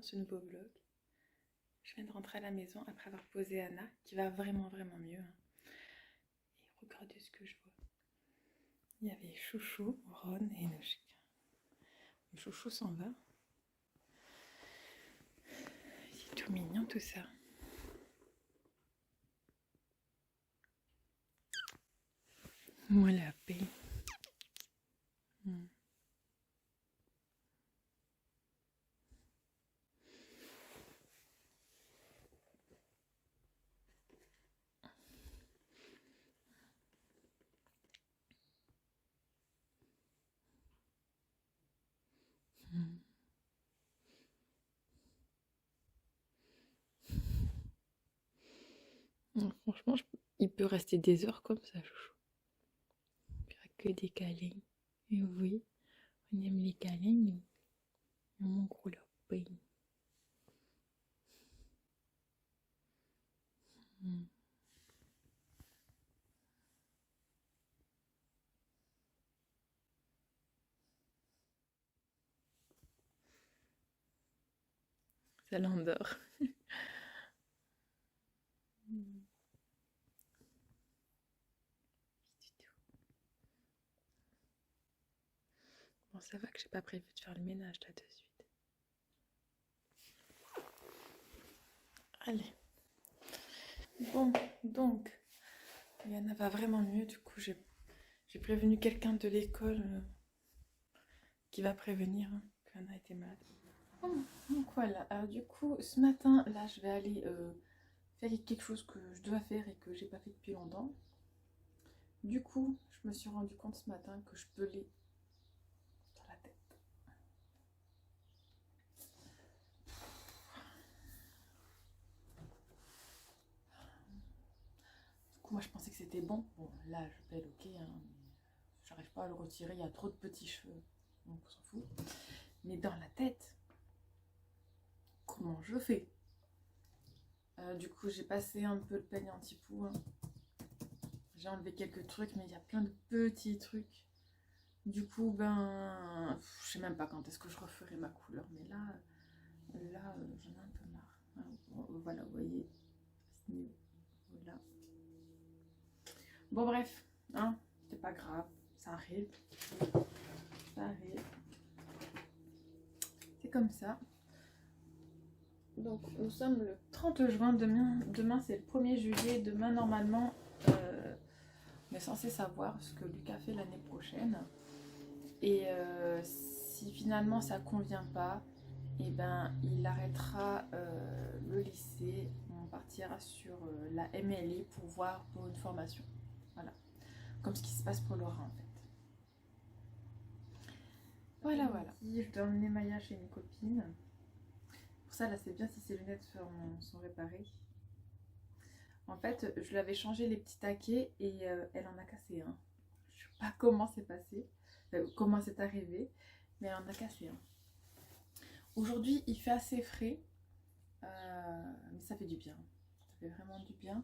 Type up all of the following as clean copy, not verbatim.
ce nouveau vlog. Je viens de rentrer à la maison après avoir posé Anna, qui va vraiment mieux. Et regardez ce que je vois. Il y avait Chouchou, Ron et Noshka. Le Chouchou s'en va. C'est tout mignon tout ça. Moi la paix. Non, franchement, il peut rester des heures comme ça, Chouchou. Il n'y a que des câlins. Et oui, on aime les câlins, nous. Mon gros lapin. Ça l'endort. Bon, ça va que j'ai pas prévu de faire le ménage là de suite. Allez. Bon, donc, Yana va vraiment mieux. Du coup, j'ai prévenu quelqu'un de l'école qui va prévenir qu'Anna était malade. Donc voilà, alors du coup, ce matin, là, je vais aller faire quelque chose que je dois faire et que j'ai pas fait depuis longtemps. Du coup, je me suis rendu compte ce matin que je pelais dans la tête. Du coup, moi, je pensais que c'était bon. Bon, là, je pèle, ok, hein, mais j'arrive pas à le retirer, il y a trop de petits cheveux, donc on s'en fout. Mais dans la tête, comment je fais? Du coup, j'ai passé un peu le peigne anti-poux. Hein. J'ai enlevé quelques trucs, mais il y a plein de petits trucs. Du coup, ben, je sais même pas quand est-ce que je referai ma couleur, mais là, j'en ai un peu marre. Voilà, vous voyez, à ce niveau-là. Bon, bref, hein, c'est pas grave, ça arrive. Ça arrive. C'est comme ça. Donc, nous sommes le 30 juin, demain c'est le 1er juillet. Demain, normalement, on est censé savoir ce que Lucas fait l'année prochaine. Et si finalement ça convient pas, et ben il arrêtera le lycée. On partira sur la MLI pour voir pour une formation. Voilà. Comme ce qui se passe pour Laura en fait. Voilà. Je dois emmener Maya chez une copine. Pour ça là c'est bien si ses lunettes sont réparées. En fait je lui avais changé les petits taquets et elle en a cassé un. Je sais pas comment c'est passé, comment c'est arrivé, mais elle en a cassé un. Aujourd'hui, il fait assez frais, mais ça fait du bien. Ça fait vraiment du bien.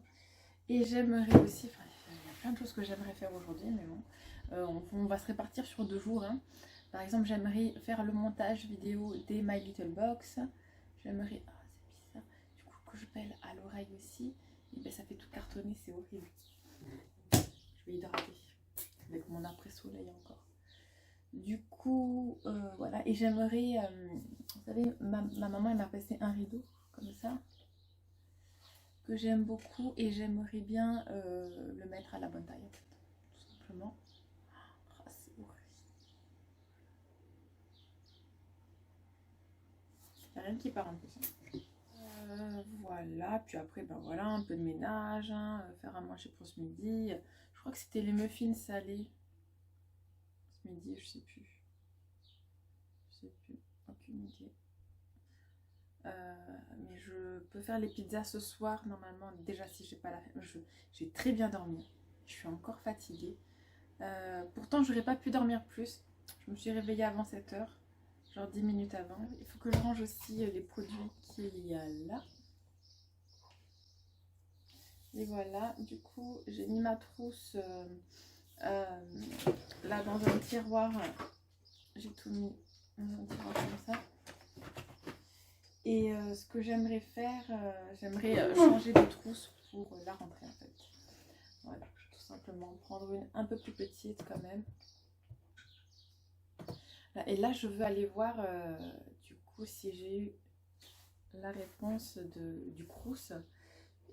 Et j'aimerais aussi, enfin, il y a plein de choses que j'aimerais faire aujourd'hui, mais bon, on va se répartir sur 2 jours. Hein. Par exemple, j'aimerais faire le montage vidéo des My Little Box. J'aimerais, ah c'est bizarre, du coup que je pèle à l'oreille aussi. Et ben ça fait tout cartonner, c'est horrible. Je vais hydrater avec mon après-soleil encore. Du coup, voilà, et j'aimerais, vous savez, ma maman elle m'a passé un rideau comme ça, que j'aime beaucoup, et j'aimerais bien le mettre à la bonne taille, en fait, tout simplement. Oh, c'est horrible. Il n'y a rien qui part en plus. Voilà, puis après, ben voilà, un peu de ménage, hein, faire à manger pour ce midi. Je crois que c'était les muffins salés ce midi, je sais plus. Aucune idée. Mais je peux faire les pizzas ce soir normalement. Déjà si j'ai pas la j'ai très bien dormi, je suis encore fatiguée, pourtant j'aurais pas pu dormir plus. Je me suis réveillée avant 7h, genre 10 minutes avant. Il faut que je range aussi les produits qu'il y a là. Et voilà, du coup j'ai mis ma trousse là dans un tiroir. J'ai tout mis dans un tiroir comme ça. Et ce que j'aimerais faire, j'aimerais changer de trousse pour la rentrée en fait. Voilà, tout simplement prendre une un peu plus petite quand même. Et là, je veux aller voir du coup si j'ai eu la réponse du Crous.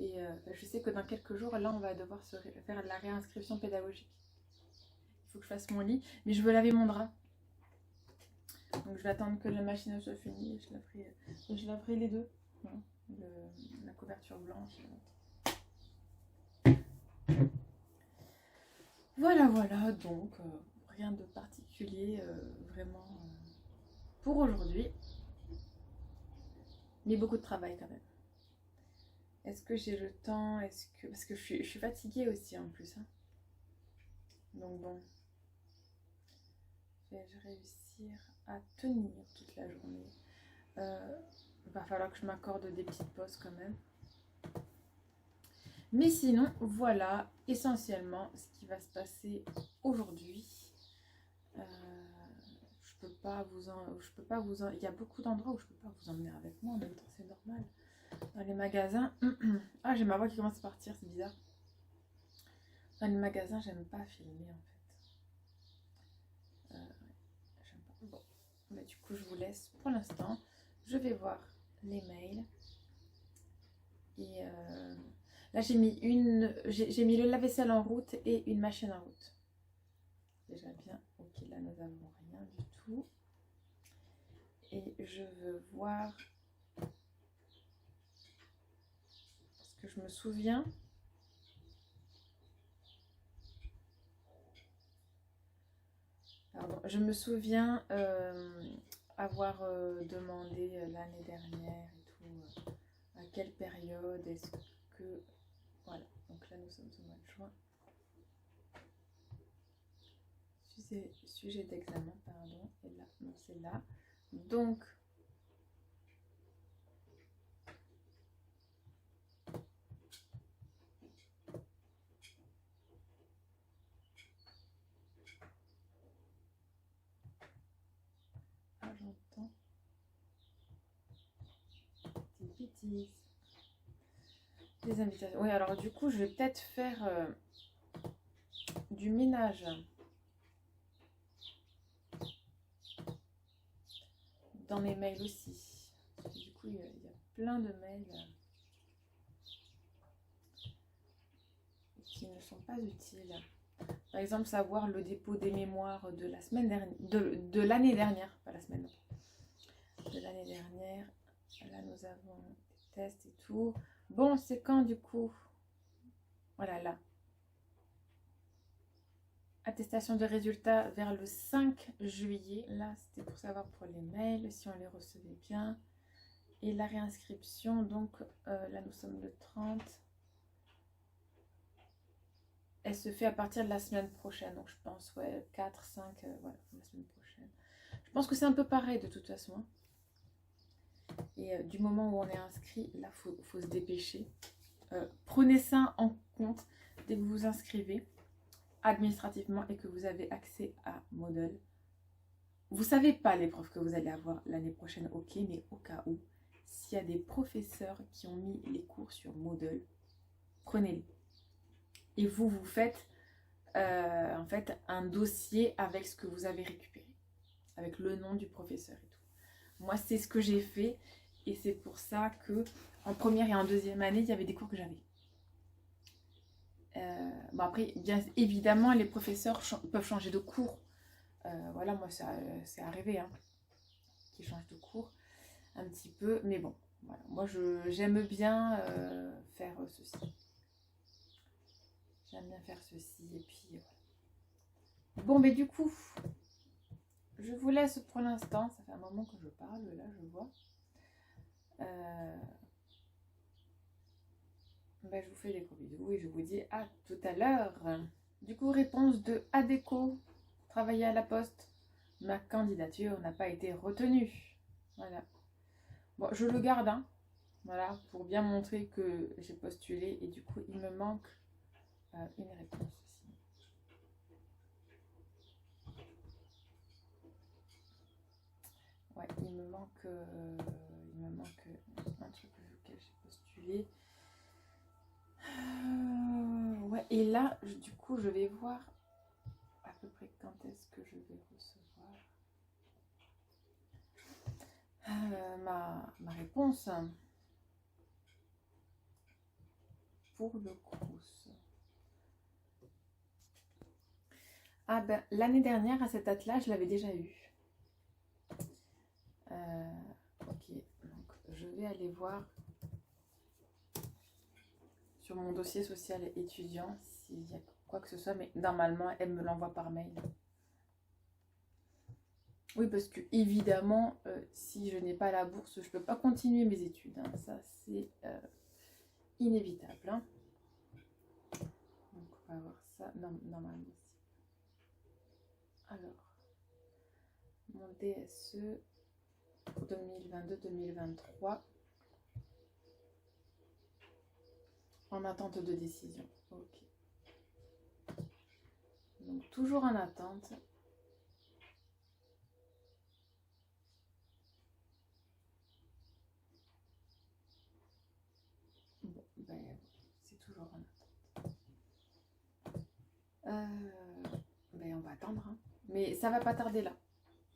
Et je sais que dans quelques jours, là, on va devoir faire la réinscription pédagogique. Il faut que je fasse mon lit, mais je veux laver mon drap. Donc je vais attendre que la machine soit finie et je laverai les deux. Voilà. La couverture blanche. Voilà, voilà, donc rien de particulier vraiment pour aujourd'hui. Mais beaucoup de travail quand même. Est-ce que j'ai le temps? Parce que je suis fatiguée aussi en plus. Hein. Donc bon. Vais-je réussir à tenir toute la journée? Va falloir que je m'accorde des petites pauses quand même. Mais sinon, voilà essentiellement ce qui va se passer aujourd'hui. Je peux pas vous il y a beaucoup d'endroits où je peux pas vous emmener avec moi en même temps, c'est normal. Dans les magasins, ah j'ai ma voix qui commence à partir, c'est bizarre. Dans les magasins, j'aime pas filmer en fait. J'aime pas. Bon, bah, du coup je vous laisse pour l'instant. Je vais voir les mails. Et là j'ai mis le lave-vaisselle en route et une machine en route. Déjà bien. Ok, là nous n'avons rien du tout. Et je veux voir. Parce que je me souviens. Pardon, je me souviens avoir demandé l'année dernière et tout. À quelle période est-ce que. Voilà, donc là nous sommes au mois de juin. Sujet d'examen, pardon. Et là, non, c'est là. Donc. Ah, j'entends des bêtises. Des invitations. Oui, alors du coup, je vais peut-être faire du ménage. Dans mes mails aussi. Du coup, il y a plein de mails qui ne sont pas utiles. Par exemple, savoir le dépôt des mémoires de la semaine dernière, de l'année dernière, pas la semaine, de l'année dernière. Là, nous avons des tests et tout. Bon, c'est quand du coup? Voilà, là. Attestation de résultats vers le 5 juillet. Là, c'était pour savoir pour les mails, si on les recevait bien. Et la réinscription, donc là, nous sommes le 30. Elle se fait à partir de la semaine prochaine. Donc, je pense, ouais, 4, 5, voilà, la semaine prochaine. Je pense que c'est un peu pareil de toute façon. Et du moment où on est inscrit, là, faut se dépêcher. Prenez ça en compte dès que vous vous inscrivez administrativement et que vous avez accès à Moodle. Vous ne savez pas l'épreuve que vous allez avoir l'année prochaine, ok, mais au cas où, s'il y a des professeurs qui ont mis les cours sur Moodle, prenez-les. Et vous faites en fait un dossier avec ce que vous avez récupéré, avec le nom du professeur et tout. Moi, c'est ce que j'ai fait et c'est pour ça que en première et en deuxième année, il y avait des cours que j'avais. Bon après, bien évidemment, les professeurs peuvent changer de cours. Voilà, moi, c'est arrivé hein, qu'ils changent de cours un petit peu. Mais bon, voilà. Moi, j'aime bien faire ceci. J'aime bien faire ceci. Et puis, voilà. Bon, mais du coup, je vous laisse pour l'instant. Ça fait un moment que je parle, là, je vois. Ben, je vous fais des gros bisous et je vous dis à tout à l'heure. Du coup, réponse de Adéco, travailler à la poste. Ma candidature n'a pas été retenue. Voilà. Bon, je le garde, hein. Voilà, pour bien montrer que j'ai postulé. Et du coup, il me manque une réponse aussi. Ouais, il me manque me manque un truc auquel j'ai postulé. Ouais, et là, du coup, je vais voir à peu près quand est-ce que je vais recevoir ma réponse pour le Crous. Ah ben, l'année dernière, à cette date-là, je l'avais déjà eu. Ok, donc je vais aller voir sur mon dossier social étudiant s'il y a quoi que ce soit, mais normalement, elle me l'envoie par mail. Oui, parce que évidemment, si je n'ai pas la bourse, je ne peux pas continuer mes études. Hein. Ça, c'est inévitable. Hein. Donc, on va voir ça normalement. Alors, mon DSE 2022-2023 en attente de décision. Ok. Donc, toujours en attente. Bon, ben, c'est toujours en attente. Ben, on va attendre. Hein. Mais ça va pas tarder là.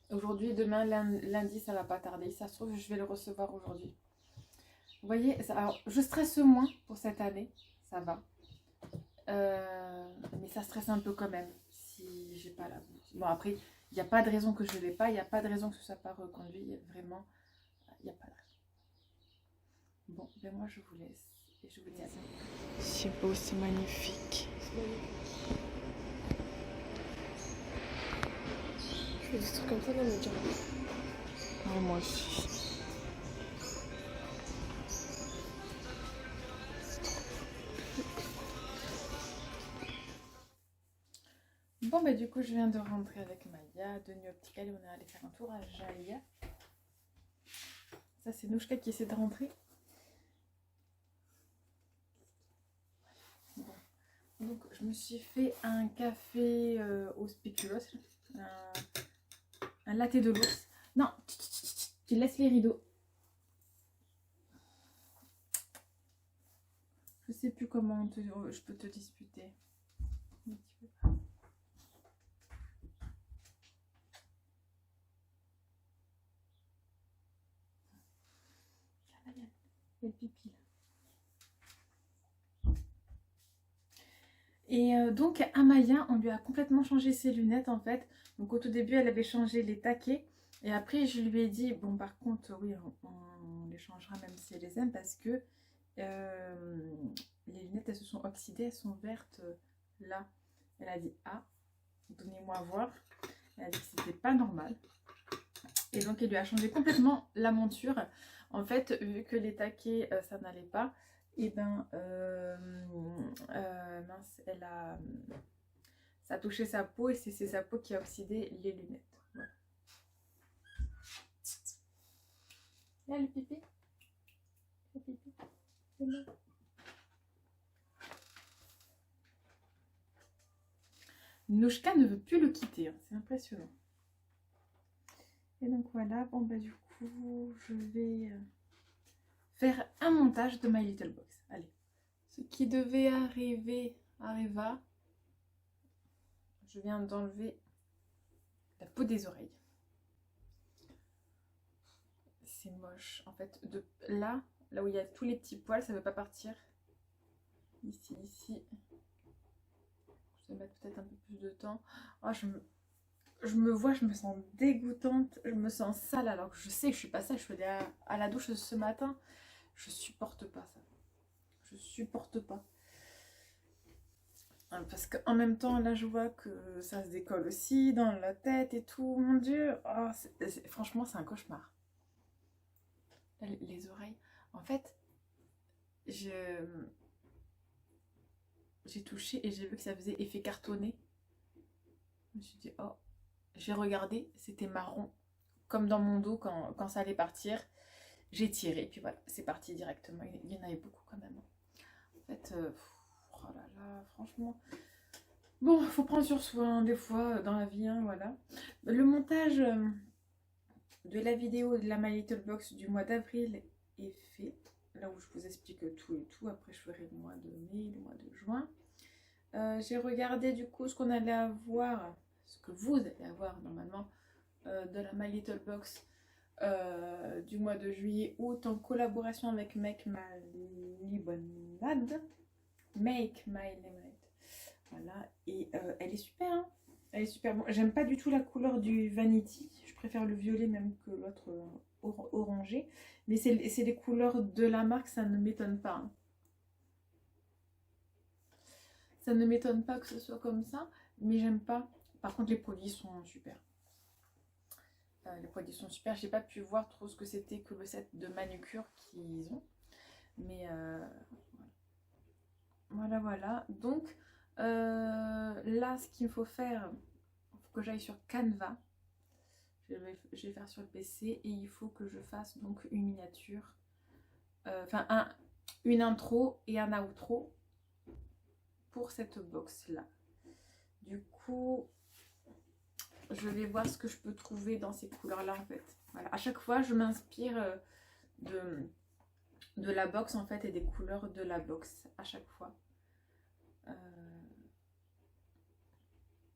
Aujourd'hui, demain, lundi, ça va pas tarder. Ça se trouve, je vais le recevoir aujourd'hui. Vous voyez, ça, alors, je stresse moins pour cette année. Ça va. Mais ça stresse un peu quand même si j'ai pas la bourse. Bon, après, il n'y a pas de raison que je ne l'ai pas. Il n'y a pas de raison que ce soit pas reconduit. Vraiment, il n'y a pas de raison. Bon, ben moi, je vous laisse. Et je vous dis à bientôt. C'est beau, c'est magnifique. Je fais des trucs comme ça dans mes jambes. Oh, moi aussi. Bon, bah du coup, je viens de rentrer avec Maya de Nuit Optical et on est allé faire un tour à Jaya. Ça, c'est Nouchka qui essaie de rentrer. Bon. Donc, je me suis fait un café au spéculoos, un latte de l'ours. Non, tu laisses les rideaux. Je sais plus comment je peux te disputer. Il y a le pipi là. Et donc Amaya, on lui a complètement changé ses lunettes en fait. Donc au tout début, elle avait changé les taquets. Et après, je lui ai dit, bon par contre, oui, on les changera même si elle les aime parce que les lunettes, elles se sont oxydées, elles sont vertes là. Elle a dit, ah, donnez-moi à voir. Elle a dit que c'était pas normal. Et donc, elle lui a changé complètement la monture. En fait, vu que les taquets, ça n'allait pas, et ben, mince, ça a touché sa peau et c'est sa peau qui a oxydé les lunettes. Voilà. Là, le pipi. Le pipi. C'est bon. Nouchka ne veut plus le quitter, hein. C'est impressionnant. Et donc voilà, bon bah du coup, je vais faire un montage de My Little Box. Allez, ce qui devait arriver arriva. Je viens d'enlever la peau des oreilles. C'est moche. En fait, de là où il y a tous les petits poils, ça ne veut pas partir. Ici. Je vais mettre peut-être un peu plus de temps. Oh, je me vois, je me sens dégoûtante, je me sens sale alors que je sais que je suis pas sale. Je suis allée à la douche ce matin. Je supporte pas ça. Je supporte pas. Parce qu'en même temps, là, je vois que ça se décolle aussi dans la tête et tout. Mon Dieu, oh, franchement, c'est un cauchemar. Les oreilles. En fait, j'ai touché et j'ai vu que ça faisait effet cartonné. Je me suis dit, oh, j'ai regardé, c'était marron. Comme dans mon dos quand ça allait partir. J'ai tiré, puis voilà, c'est parti directement. Il y en avait beaucoup quand même. En fait, oh là là, franchement. Bon, il faut prendre sur soi, hein, des fois, dans la vie, hein, voilà. Le montage de la vidéo de la My Little Box du mois d'avril est fait. Là où je vous explique tout et tout. Après je ferai le mois de mai, le mois de juin. J'ai regardé du coup ce qu'on allait avoir, ce que vous allez avoir normalement de la My Little Box du mois de juillet août en collaboration avec Make My Lemonade. Make My Lemonade. Voilà, et elle est super, hein. Elle est super bon. J'aime pas du tout la couleur du Vanity. Je préfère le violet même que l'autre orangé. Mais c'est les couleurs de la marque, ça ne m'étonne pas, hein. Ça ne m'étonne pas que ce soit comme ça, mais j'aime pas. Par contre, les produits sont super. Les produits sont super. J'ai pas pu voir trop ce que c'était que le set de manucure qu'ils ont. Mais voilà. Donc, là, ce qu'il me faut faire, il faut que j'aille sur Canva. Je vais faire sur le PC et il faut que je fasse donc une miniature. Une intro et un outro pour cette box là. Du coup, je vais voir ce que je peux trouver dans ces couleurs là en fait. Voilà. À chaque fois, je m'inspire de la box en fait et des couleurs de la box à chaque fois.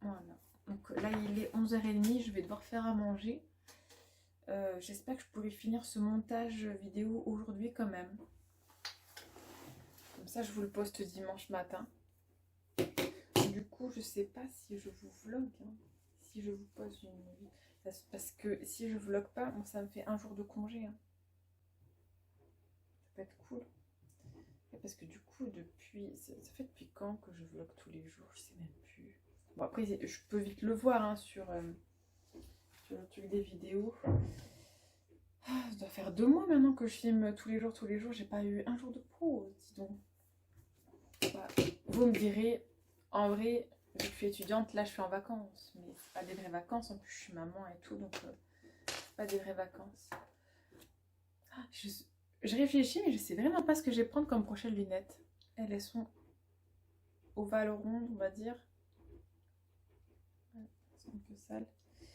Voilà. Donc là, il est 11h30, je vais devoir faire à manger. J'espère que je pourrai finir ce montage vidéo aujourd'hui quand même. Comme ça, je vous le poste dimanche matin. Du coup, je sais pas si je vous vlog, hein, si je vous pose une... Parce que si je vlog pas, bon, ça me fait un jour de congé, hein. Ça peut être cool. Et parce que du coup, ça fait depuis quand que je vlog tous les jours, je sais même plus. Bon, après, je peux vite le voir, hein, sur le truc des vidéos. Ça doit faire 2 mois maintenant que je filme tous les jours. J'ai pas eu un jour de pause, dis donc. Bah, vous me direz, en vrai, vu que je suis étudiante, là je suis en vacances. Mais c'est pas des vraies vacances, en plus je suis maman et tout, donc c'est pas des vraies vacances. Je réfléchis, mais je sais vraiment pas ce que je vais prendre comme prochaines lunettes. Elles sont ovales rondes, on va dire. Elles sont un peu sales. Je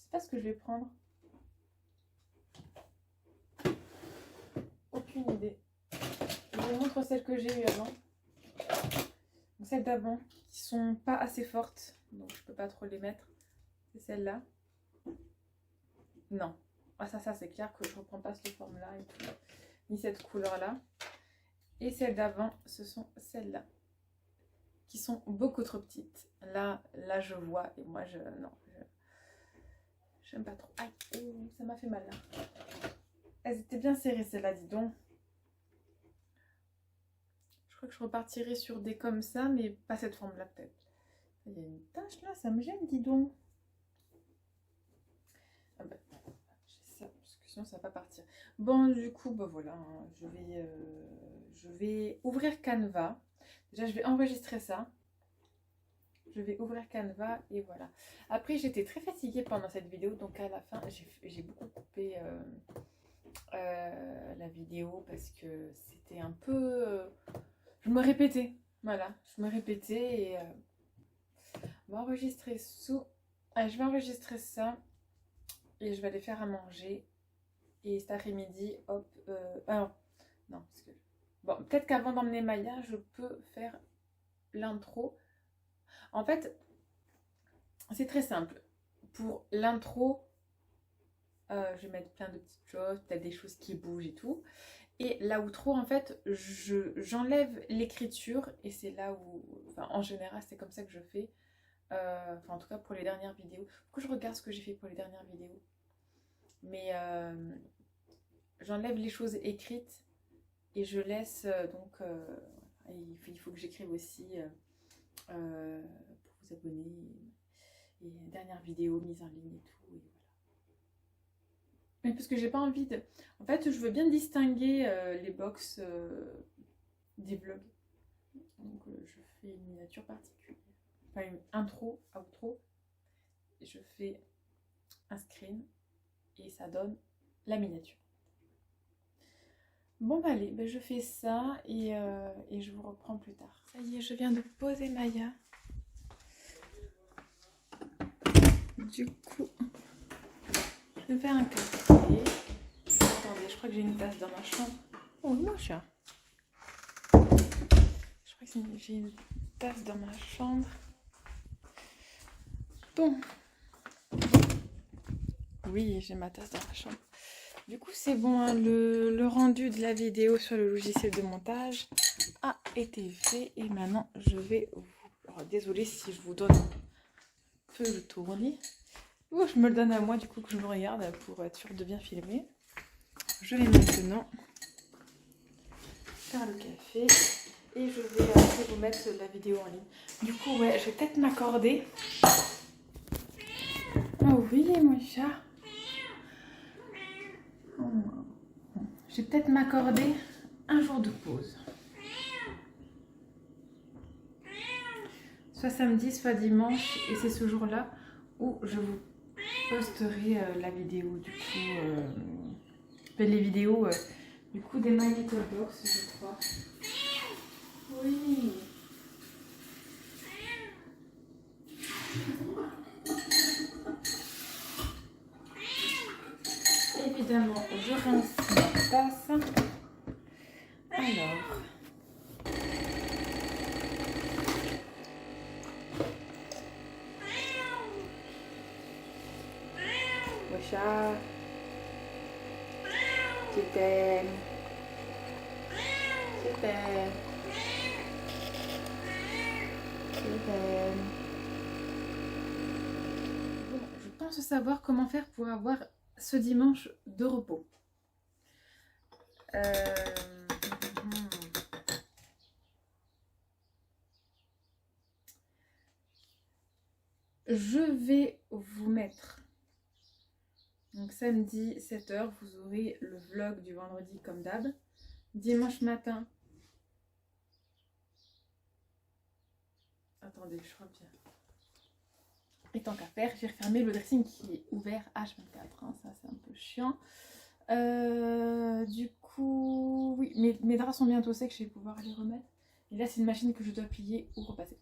sais pas ce que je vais prendre. Aucune idée. Je vous montre celles que j'ai eues avant. Donc celles d'avant qui sont pas assez fortes, donc je peux pas trop les mettre. C'est celle-là. Non. Ah ça c'est clair que je reprends pas cette forme-là et tout. Ni cette couleur-là. Et celles d'avant, ce sont celles-là. Qui sont beaucoup trop petites. Là je vois et moi j'aime pas trop. Aïe, oh, ça m'a fait mal là. Elles étaient bien serrées celles-là, dis donc. Je crois que je repartirai sur des comme ça, mais pas cette forme-là peut-être. Il y a une tache là, ça me gêne, dis donc. Ah bah, j'ai ça, parce que sinon ça va pas partir. Bon, du coup, bah voilà, hein, je vais ouvrir Canva. Déjà, je vais enregistrer ça. Je vais ouvrir Canva et voilà. Après, j'étais très fatiguée pendant cette vidéo, donc à la fin, j'ai beaucoup coupé la vidéo parce que c'était un peu... je me répétais, voilà, je me répétais et on va enregistrer je vais enregistrer ça et je vais aller faire à manger et cet après-midi, hop, non, parce que bon, peut-être qu'avant d'emmener Maya, je peux faire l'intro. En fait, c'est très simple. Pour l'intro, je vais mettre plein de petites choses, peut-être des choses qui bougent et tout. Et l'outro, en fait, j'enlève l'écriture et c'est là où, enfin, en général, c'est comme ça que je fais. Enfin, en tout cas, pour les dernières vidéos. Pourquoi je regarde ce que j'ai fait pour les dernières vidéos? Mais j'enlève les choses écrites et je laisse, il faut que j'écrive aussi pour vous abonner. Et dernière vidéo mise en ligne et tout. Et voilà. Mais parce que j'ai pas envie de... En fait, je veux bien distinguer les box des vlogs. Donc, je fais une miniature particulière. Enfin, une intro, outro. Et je fais un screen. Et ça donne la miniature. Bon, bah allez, je fais ça et je vous reprends plus tard. Ça y est, je viens de poser Maya. Du coup, de faire un café. Attendez, je crois que j'ai une tasse dans ma chambre. Oh, mon chat. Je crois que j'ai une tasse dans ma chambre. Bon. Oui, j'ai ma tasse dans ma chambre. Du coup, c'est bon, hein, le rendu de la vidéo sur le logiciel de montage a été fait. Et maintenant, je vais vous... Alors, désolée si je vous donne un peu le tournis. Oh, je me le donne à moi, du coup, que je me regarde pour être sûre de bien filmer. Je vais maintenant faire le café. Et je vais après vous mettre la vidéo en ligne. Du coup, ouais, je vais peut-être m'accorder. Oh oui, mon chat. Je vais peut-être m'accorder un jour de pause. Soit samedi, soit dimanche. Et c'est ce jour-là où je vous posterai la vidéo. Du coup, les vidéos du coup des My Little Box, je crois. Oui. Évidemment, je rince ma tasse. Alors. Mon chat. Je t'aime. Je t'aime. Je t'aime. Bon, je pense savoir comment faire pour avoir ce dimanche de repos. Je vais vous mettre, donc samedi 7h, vous aurez le vlog du vendredi comme d'hab. Dimanche matin, attendez, je crois bien. Et tant qu'à faire, j'ai refermé le dressing qui est ouvert H24, hein, ça c'est un peu chiant. Du coup, oui, mes draps sont bientôt secs, je vais pouvoir les remettre. Et là, c'est une machine que je dois plier ou repasser.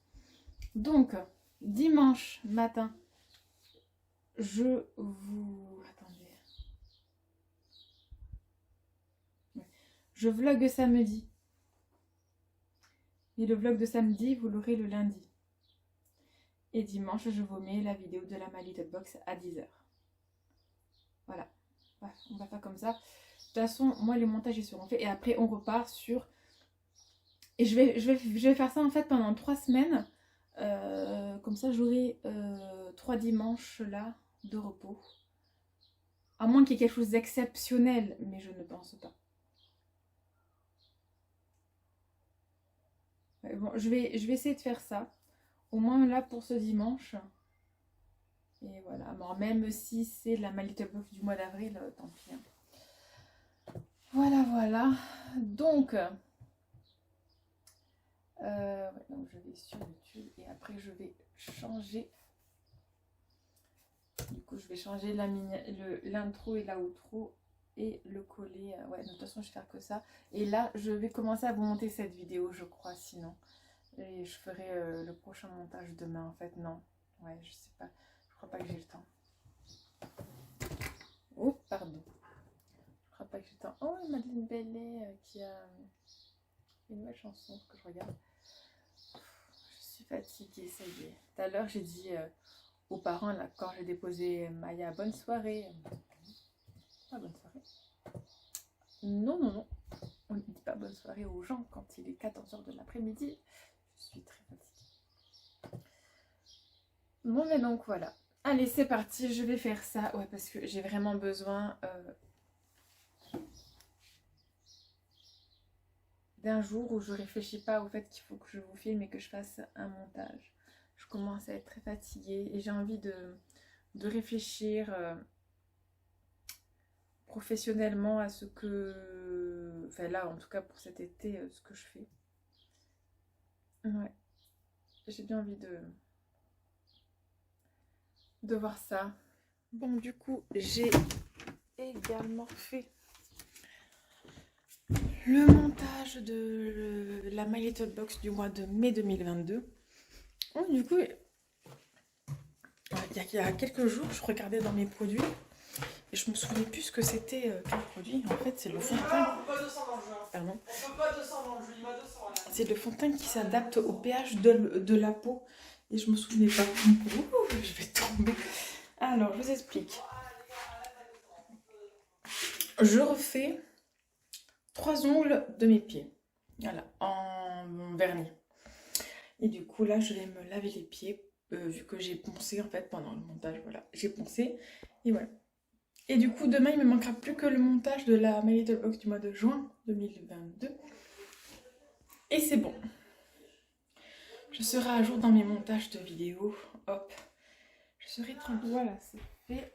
Donc, dimanche matin, je vous... Attendez. Ouais. Je vlog samedi. Et le vlog de samedi, vous l'aurez le lundi. Et dimanche, je vous mets la vidéo de la My Little Box à 10h. Voilà. Ouais, on va faire comme ça. De toute façon, moi, les montages, ils seront faits. Et après, on repart sur... Et je vais faire ça, en fait, pendant 3 semaines. Comme ça, j'aurai 3 dimanches, là, de repos. À moins qu'il y ait quelque chose d'exceptionnel, mais je ne pense pas. Ouais, bon, je vais essayer de faire ça. Au moins là pour ce dimanche. Et voilà. Bon, même si c'est la My Little Box du mois d'avril, tant pis. Hein. Voilà, voilà. Donc, ouais, donc je vais sur YouTube et après je vais changer. Du coup, je vais changer l'intro et l'outro et le coller. Ouais, de toute façon, je vais faire que ça. Et là, je vais commencer à vous monter cette vidéo, je crois, sinon. Et je ferai le prochain montage demain, en fait, non. Ouais, je sais pas. Je crois pas que j'ai le temps. Oh, pardon. Je crois pas que j'ai le temps. Oh, Madeleine Bellet qui a une nouvelle chanson que je regarde. Je suis fatiguée, ça y est. Tout à l'heure, j'ai dit aux parents, là, quand j'ai déposé Maya, bonne soirée. Ah, bonne soirée. Non, non, non. On ne dit pas bonne soirée aux gens quand il est 14h de l'après-midi. Je suis très fatiguée. Bon, mais donc voilà. Allez, c'est parti, je vais faire ça. Ouais, parce que j'ai vraiment besoin d'un jour où je réfléchis pas au fait qu'il faut que je vous filme et que je fasse un montage. Je commence à être très fatiguée et j'ai envie de réfléchir professionnellement à ce que... Enfin là, en tout cas pour cet été, ce que je fais. Ouais. J'ai bien envie de voir ça. Bon, du coup, j'ai également fait le montage de la My Little Box du mois de mai 2022. Oh, du coup, il y a quelques jours, je regardais dans mes produits Et je me souvenais plus ce que c'était quel produit. En fait, c'est le fond de teint. Pardon. C'est le fond de teint qui s'adapte au pH de la peau. Et je me souvenais pas. Ouh, je vais tomber. Alors, je vous explique. Je refais 3 ongles de mes pieds. Voilà, en vernis. Et du coup, là, je vais me laver les pieds. Vu que j'ai poncé, en fait, pendant le montage. Voilà, j'ai poncé. Et voilà. Et du coup, demain, il ne me manquera plus que le montage de la My Little Box du mois de juin 2022. Et c'est bon. Je serai à jour dans mes montages de vidéos. Hop. Je serai tranquille. Voilà, c'est fait.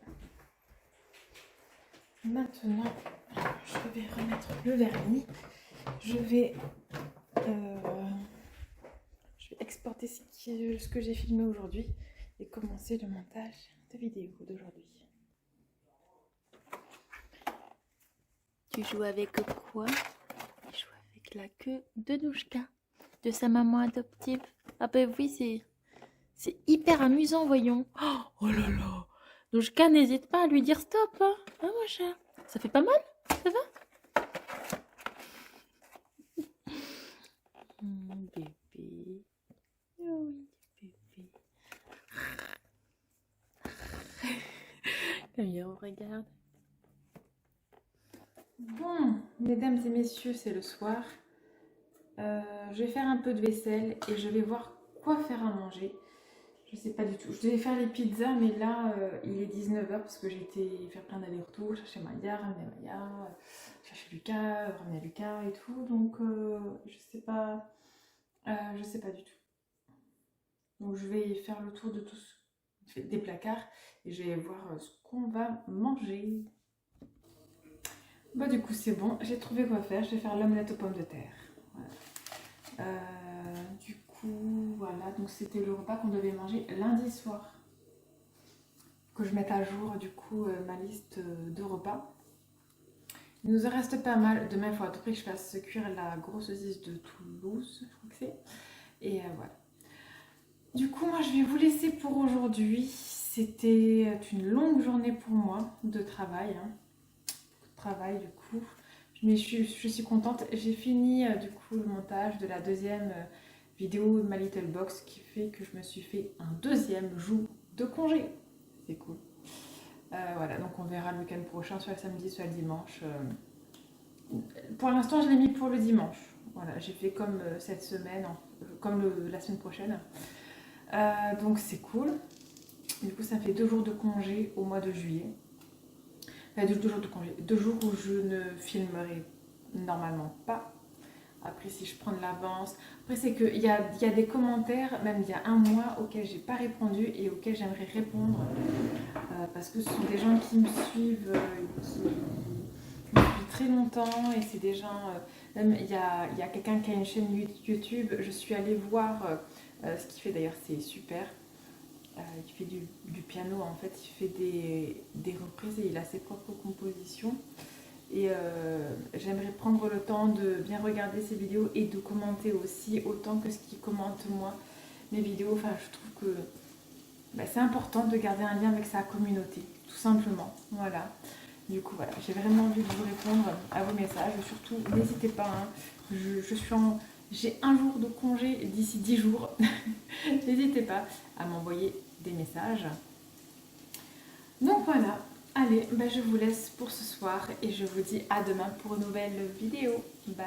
Maintenant, je vais remettre le vernis. Je vais exporter ce que j'ai filmé aujourd'hui et commencer le montage de vidéo d'aujourd'hui. Tu joues avec quoi? Il joue avec la queue de Douchka, de sa maman adoptive. Ah ben oui, c'est hyper amusant, voyons. Oh là là. Douchka, n'hésite pas à lui dire stop, hein, hein mon chat. Ça fait pas mal? Ça va? Bébé. Oh oui, bébé. Comme il regarde. Bon, mesdames et messieurs, c'est le soir. Je vais faire un peu de vaisselle et je vais voir quoi faire à manger. Je sais pas du tout. Je devais faire les pizzas, mais là, il est 19h parce que j'ai été faire plein d'allers-retours, chercher Maya, ramener Maya, chercher Lucas, ramener Lucas et tout. Donc, je sais pas du tout. Donc, je vais faire le tour de tous des placards et je vais voir ce qu'on va manger. Bah du coup c'est bon, j'ai trouvé quoi faire, je vais faire l'omelette aux pommes de terre. Voilà. Du coup voilà, donc c'était le repas qu'on devait manger lundi soir. Que je mette à jour du coup ma liste de repas. Il nous en reste pas mal, demain il faut à tout prix que je fasse cuire la grosse saucisse de Toulouse, je crois que c'est. Et voilà. Du coup moi je vais vous laisser pour aujourd'hui, c'était une longue journée pour moi de travail. Travail du coup, mais je suis contente. J'ai fini du coup le montage de la deuxième vidéo de My Little Box, qui fait que je me suis fait un deuxième jour de congé. C'est cool. Voilà, donc on verra le week-end prochain, soit le samedi, soit le dimanche. Pour l'instant, je l'ai mis pour le dimanche. Voilà, j'ai fait comme cette semaine, comme la semaine prochaine. Donc c'est cool. Du coup, ça fait 2 jours de congé au mois de juillet. 2 jours de congé, 2 jours où je ne filmerai normalement pas. Après, si je prends de l'avance. Après, c'est qu'il y a des commentaires, même il y a un mois, auxquels j'ai pas répondu et auxquels j'aimerais répondre. Parce que ce sont des gens qui me suivent, depuis très longtemps. Et c'est des gens. Même il y a quelqu'un qui a une chaîne YouTube. Je suis allée voir ce qu'il fait, d'ailleurs, c'est super. Il fait du piano, en fait, il fait des reprises et il a ses propres compositions. Et j'aimerais prendre le temps de bien regarder ses vidéos et de commenter aussi autant que ce qu'il commente moi mes vidéos. Enfin, je trouve que c'est important de garder un lien avec sa communauté, tout simplement. Voilà. Du coup, voilà, j'ai vraiment envie de vous répondre à vos messages. Surtout, n'hésitez pas. Hein. J'ai un jour de congé d'ici 10 jours. N'hésitez pas à m'envoyer des messages. Donc voilà, allez, je vous laisse pour ce soir et je vous dis à demain pour une nouvelle vidéo. Bye.